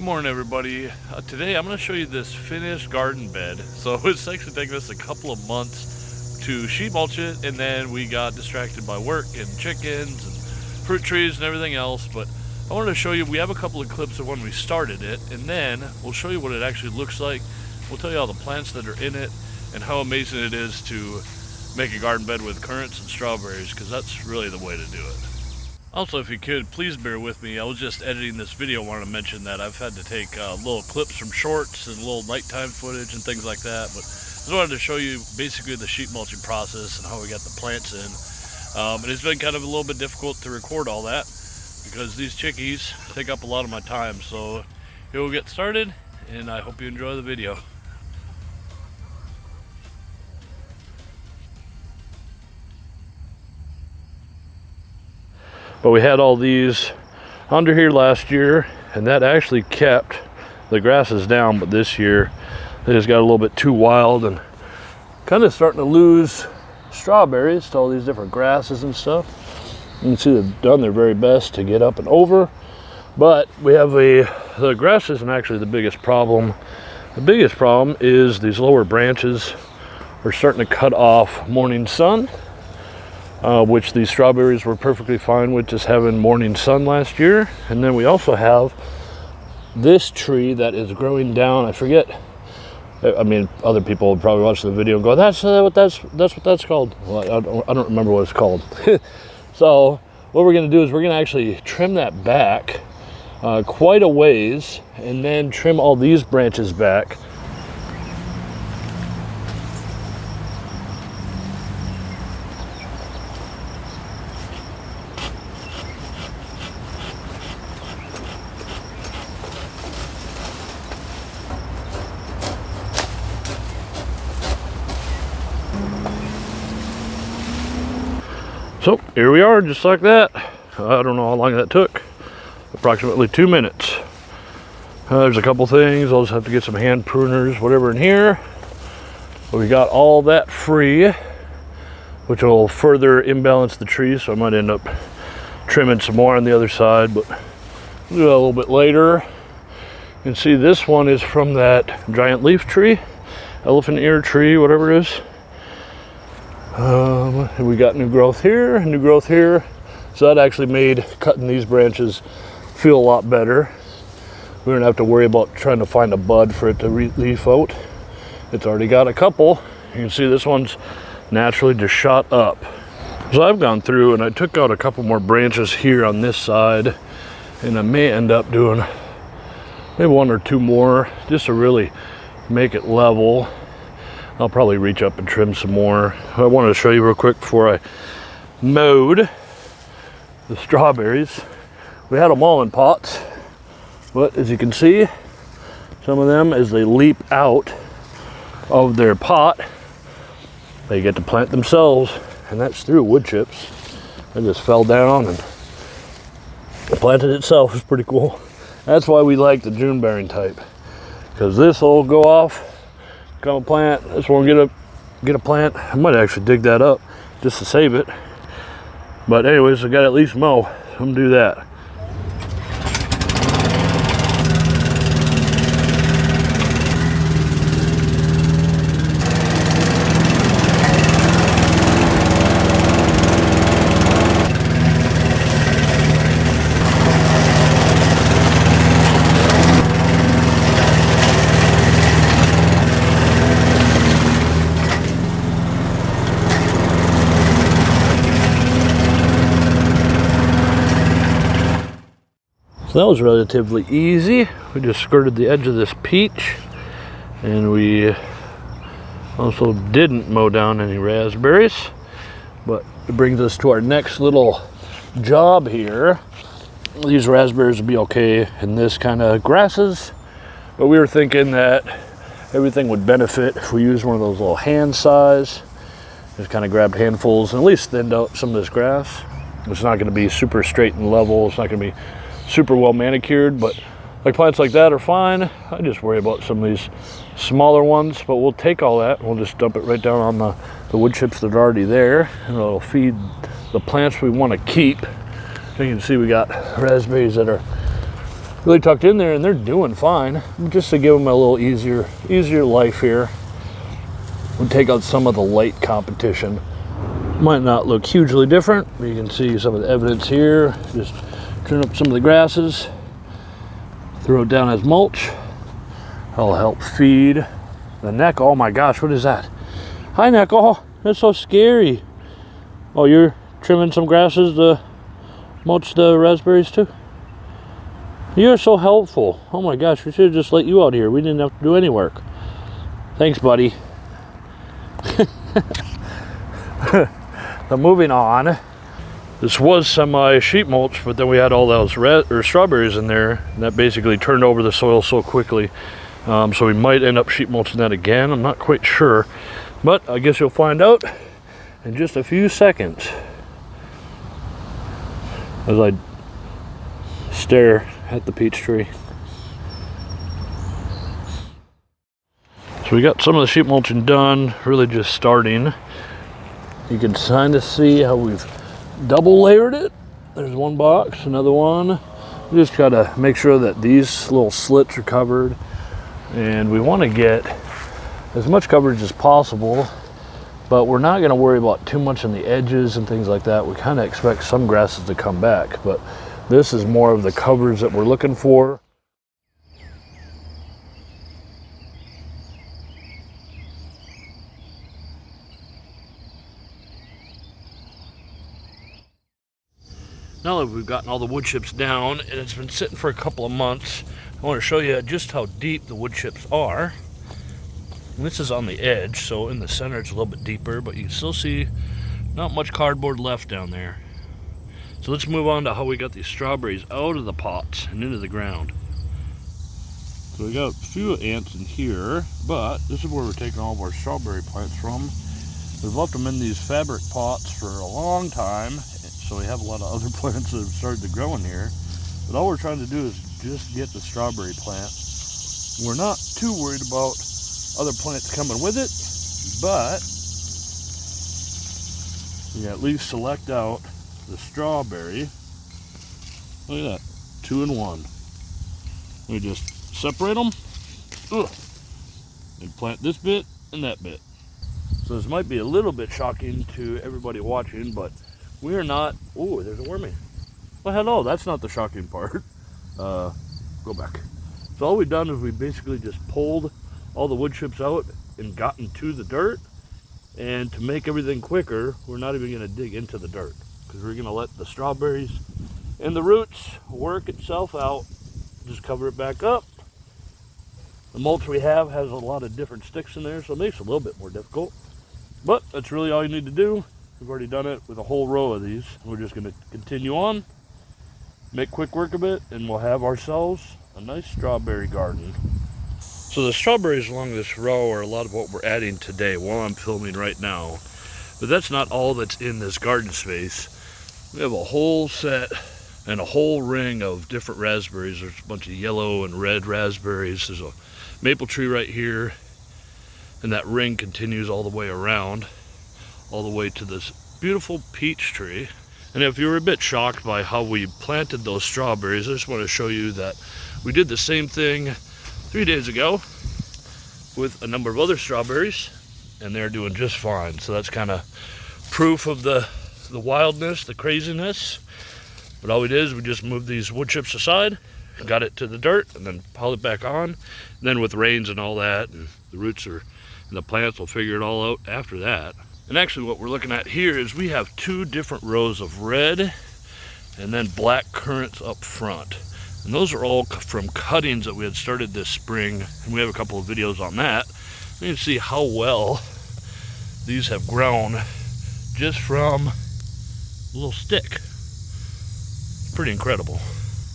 morning, everybody. Today I'm going to show you this finished garden bed. So it's actually taken us a couple of months to sheet mulch it, and then we got distracted by work and chickens and fruit trees and everything else. But I wanted to show you, we have a couple of clips of when we started it, and then we'll show you what it actually looks like. We'll tell you all the plants that are in it and how amazing it is to make a garden bed with currants and strawberries, because that's really the way to do it. Also, if you could, please bear with me. I was just editing this video. I wanted to mention that I've had to take little clips from shorts and little nighttime footage and things like that. But I just wanted to show you basically the sheet mulching process and how we got the plants in. And it's been kind of a little bit difficult to record all that because these chickies take up a lot of my time. So here we'll get started, and I hope you enjoy the video. But we had all these under here last year, and that actually kept the grasses down. But this year, they just got a little bit too wild and kind of starting to lose strawberries to all these different grasses and stuff. You can see they've done their very best to get up and over. But we have the grass isn't actually the biggest problem. The biggest problem is these lower branches are starting to cut off morning sun. Which these strawberries were perfectly fine with just having morning sun last year. And then we also have this tree that is growing down. I forget. I mean, other people would probably watch the video and go, "That's what that's called." Well, I don't remember what it's called. So what we're going to do is we're going to actually trim that back quite a ways, and then trim all these branches back. So here we are, just like that. I don't know how long that took. Approximately 2 minutes. There's a couple things. I'll just have to get some hand pruners, whatever in here. But we got all that free, which will further imbalance the trees. So I might end up trimming some more on the other side, but we'll do that a little bit later. You can see this one is from that giant leaf tree, elephant ear tree, whatever it is. We got new growth here, new growth here. So that actually made cutting these branches feel a lot better. We don't have to worry about trying to find a bud for it to leaf out. It's already got a couple. You can see this one's naturally just shot up. So I've gone through and I took out a couple more branches here on this side, and I may end up doing maybe 1 or 2 more just to really make it level. I'll probably reach up and trim some more. I wanted to show you real quick before I mowed the strawberries. We had them all in pots, but as you can see, some of them, as they leap out of their pot, they get to plant themselves, and that's through wood chips. It just fell down and planted itself. It's pretty cool. That's why we like the June bearing type, because this will go off, come a plant. This one get a plant. I might actually dig that up just to save it. But anyways, I got to at least mow. I'm gonna do that. So that was relatively easy. We just skirted the edge of this peach, and we also didn't mow down any raspberries. But it brings us to our next little job here. These raspberries would be okay in this kind of grasses, but we were thinking that everything would benefit if we used one of those little hand size. Just kind of grabbed handfuls and at least thinned out some of this grass. It's not going to be super straight and level. It's not going to be super well manicured, but like plants like that are fine. I just worry about some of these smaller ones, but we'll take all that and we'll just dump it right down on the wood chips that are already there, and it'll feed the plants we want to keep. So you can see we got raspberries that are really tucked in there, and they're doing fine. Just to give them a little easier life here. We'll take out some of the light competition. Might not look hugely different, but you can see some of the evidence here. Just turn up some of the grasses, throw it down as mulch. That'll help feed the neck. Oh my gosh, what is that? Hi, Neckle. That's so scary. Oh, you're trimming some grasses to mulch the raspberries too? You're so helpful. Oh my gosh, we should have just let you out here. We didn't have to do any work. Thanks, buddy. So moving on. This was semi-sheet mulch, but then we had all those strawberries in there, and that basically turned over the soil so quickly. So we might end up sheet mulching that again. I'm not quite sure, but I guess you'll find out in just a few seconds as I stare at the peach tree. So we got some of the sheet mulching done, really just starting. You can kind of see how we've double layered it. There's one box, another one. We just gotta make sure that these little slits are covered, and we want to get as much coverage as possible, but we're not going to worry about too much on the edges and things like that. We kind of expect some grasses to come back, but this is more of the coverage that we're looking for. Now that we've gotten all the wood chips down and it's been sitting for a couple of months, I want to show you just how deep the wood chips are. And this is on the edge, so in the center it's a little bit deeper, but you can still see not much cardboard left down there. So let's move on to how we got these strawberries out of the pots and into the ground. So we got a few ants in here, but this is where we're taking all of our strawberry plants from. We've left them in these fabric pots for a long time, so we have a lot of other plants that have started to grow in here. But all we're trying to do is just get the strawberry plant. We're not too worried about other plants coming with it, but we at least select out the strawberry. Look at that, 2 in 1. We just separate them and plant this bit and that bit. So this might be a little bit shocking to everybody watching, but we are not. Oh, there's a wormy. Well, hello, that's not the shocking part. Go back. So all we've done is we basically just pulled all the wood chips out and gotten to the dirt. And to make everything quicker, we're not even going to dig into the dirt, because we're going to let the strawberries and the roots work itself out. Just cover it back up. The mulch we have has a lot of different sticks in there, so it makes it a little bit more difficult. But that's really all you need to do. We've already done it with a whole row of these. We're just going to continue on, make quick work of it, and we'll have ourselves a nice strawberry garden. So the strawberries along this row are a lot of what we're adding today while I'm filming right now. But that's not all that's in this garden space. We have a whole set and a whole ring of different raspberries. There's a bunch of yellow and red raspberries. There's a maple tree right here, and that ring continues all the way around, all the way to this beautiful peach tree. And if you were a bit shocked by how we planted those strawberries, I just want to show you that we did the same thing 3 days ago with a number of other strawberries, and they're doing just fine. So that's kind of proof of the wildness, the craziness. But all we did is we just moved these wood chips aside, got it to the dirt, and then piled it back on. And then with rains and all that, and the roots and the plants will figure it all out after that. And actually what we're looking at here is we have 2 different rows of red and then black currants up front. And those are all from cuttings that we had started this spring, and we have a couple of videos on that. You can see how well these have grown just from a little stick. It's pretty incredible.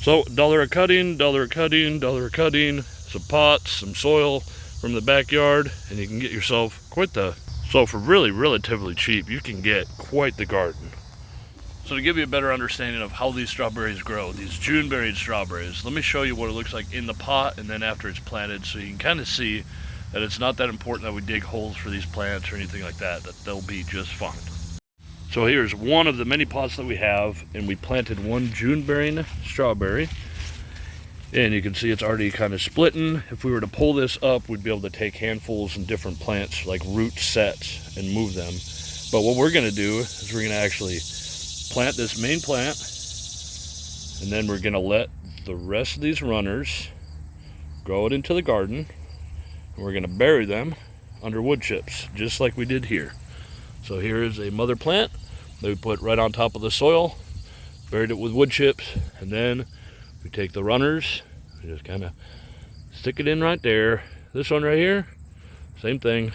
So $1 a cutting, $1 a cutting, $1 a cutting, some pots, some soil from the backyard, and you can get yourself quite the, so for really relatively cheap, you can get quite the garden. So to give you a better understanding of how these strawberries grow, these June-berried strawberries, let me show you what it looks like in the pot and then after it's planted, so you can kind of see that it's not that important that we dig holes for these plants or anything like that, that they'll be just fine. So here's one of the many pots that we have, and we planted one June-bearing strawberry. And you can see it's already kind of splitting. If we were to pull this up, we'd be able to take handfuls and different plants, like root sets, and move them. But what we're gonna do is we're gonna actually plant this main plant, and then we're gonna let the rest of these runners grow it into the garden, and we're gonna bury them under wood chips, just like we did here. So here is a mother plant that we put right on top of the soil, buried it with wood chips, and then we take the runners, we just kind of stick it in right there. This one right here, same thing.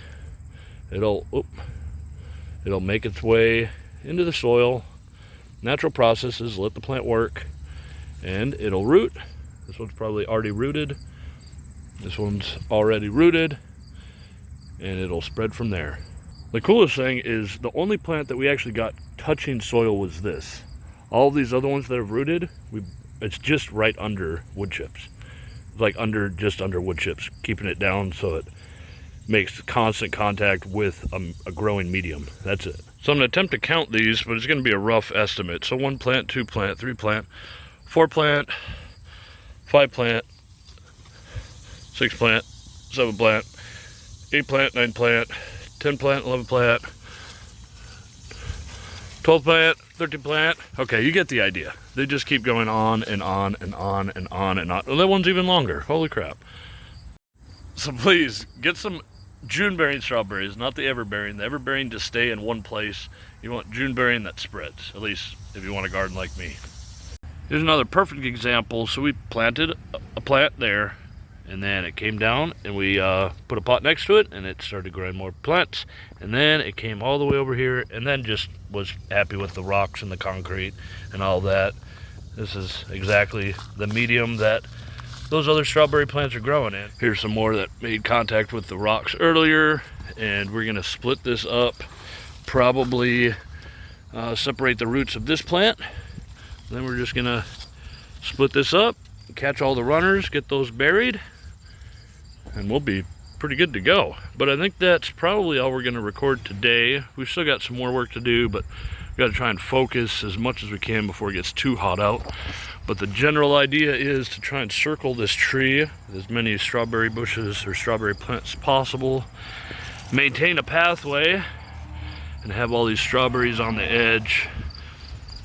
It'll make its way into the soil. Natural processes, let the plant work, and it'll root. This one's probably already rooted. This one's already rooted, and it'll spread from there. The coolest thing is the only plant that we actually got touching soil was this. All of these other ones that have rooted, it's just right under wood chips. It's like just under wood chips, keeping it down so it makes constant contact with a growing medium. That's it. So I'm going to attempt to count these, but it's going to be a rough estimate. So 1 plant, 2 plant, 3 plant, 4 plant, 5 plant, 6 plant, 7 plant, 8 plant, 9 plant, 10 plant, 11 plant, 12 plant, 13 plant. Okay, you get the idea. They just keep going on and on and on and on and on. And that one's even longer. Holy crap. So please, get some June-bearing strawberries, not the everbearing. The everbearing just stay in one place. You want June-bearing that spreads, at least if you want a garden like me. Here's another perfect example. So we planted a plant there, and then it came down, and we put a pot next to it, and it started growing more plants. And then it came all the way over here, and then just was happy with the rocks and the concrete and all that. This is exactly the medium that those other strawberry plants are growing in. Here's some more that made contact with the rocks earlier, and we're gonna split this up, probably separate the roots of this plant. Then we're just gonna split this up, catch all the runners, get those buried, and we'll be pretty good to go. But I think that's probably all we're going to record today. We've still got some more work to do, but we've got to try and focus as much as we can before it gets too hot out. But the general idea is to try and circle this tree with as many strawberry bushes or strawberry plants as possible, maintain a pathway, and have all these strawberries on the edge.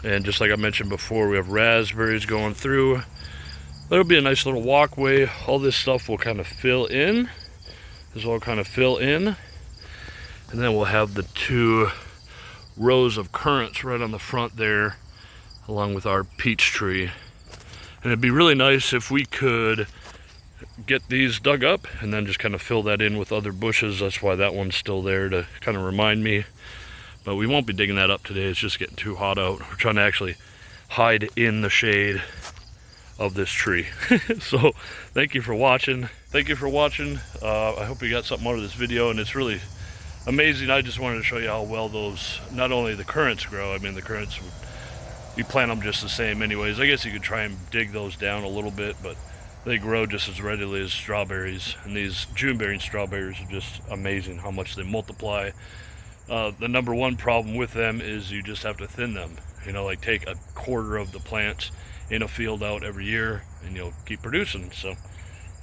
And just like I mentioned before, we have raspberries going through. That'll be a nice little walkway. All this stuff will kind of fill in. This will all kind of fill in. And then we'll have the 2 rows of currants right on the front there, along with our peach tree. And it'd be really nice if we could get these dug up and then just kind of fill that in with other bushes. That's why that one's still there, to kind of remind me. But we won't be digging that up today. It's just getting too hot out. We're trying to actually hide in the shade of this tree. So thank you for watching. I hope you got something out of this video, and it's really amazing. I just wanted to show you how well those, not only the currants grow. I mean, the currants, you plant them just the same anyways. I guess you could try and dig those down a little bit, but they grow just as readily as strawberries. And these June-bearing strawberries are just amazing how much they multiply. The number one problem with them is you just have to thin them. You know, like take a quarter of the plants in a field out every year, and you'll keep producing. So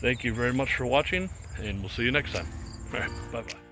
thank you very much for watching, and we'll see you next time. All right, bye-bye.